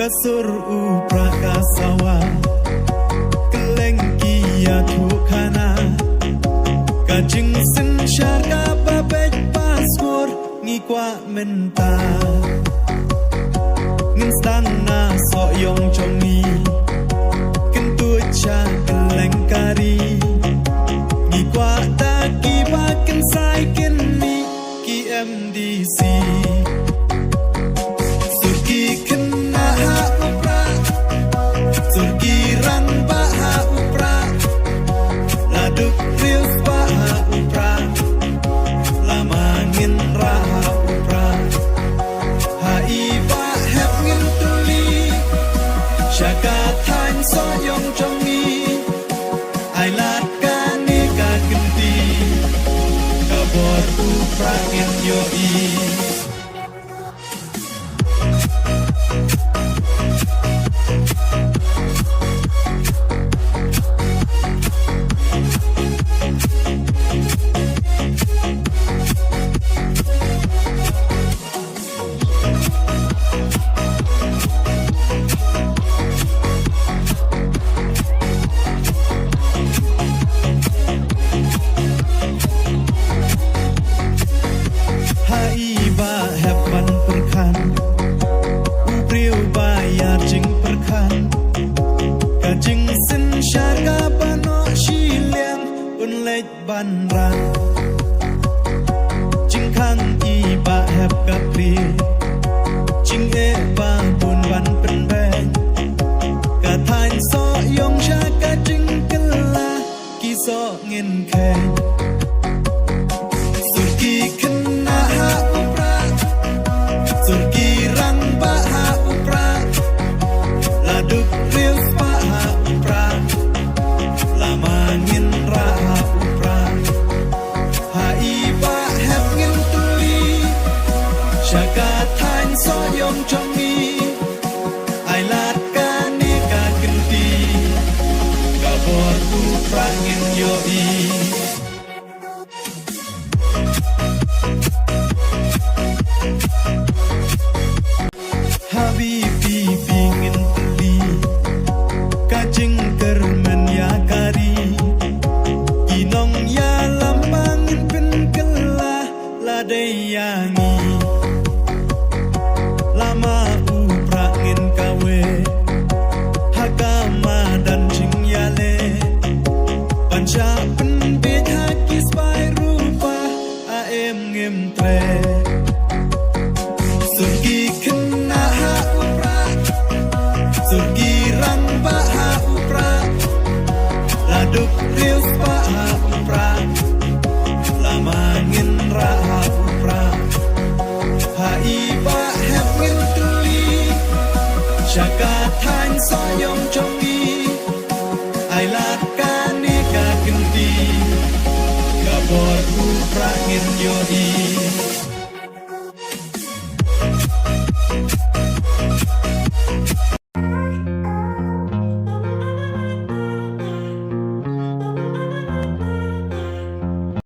kasur uprakasawa kelengkia tukana kajing sen syarga babek paspor ngikwa menta ngin stang na so yong chongi kentu cha kelengkari ngikwa ta ki ba ken sai ken ni ki MDC surki kena ha upra surki ran ba ha upra laduk rius ba ha upra lamangin ra ha upra ha iba hep ngin tuli syaka thain so yong chongi ai lat ka ni ka kenti ka bor upra ngin yo i ban rang chinh khang y ba hẹp gặp ri chinh e ba buồn văn bên bên cả thành so yong cha cả chinh kala ki so ngin khen surki kena ha upra surki rang ba ha upra laduk rius ba ha upra lama ngin ra ha syaka thain so yong chongi ai lat ka ni ka kenti ka bor upra ngin yo i habibi pingin tuli kajing kermen ya kari inong ya lambangin pen kelah ladai yangi lama upra ngin kawe hakama dan jing yale panca penbet haki spai rupa aem ngem tre surgi kena ha upra surgi rang ba ha upra laduk rius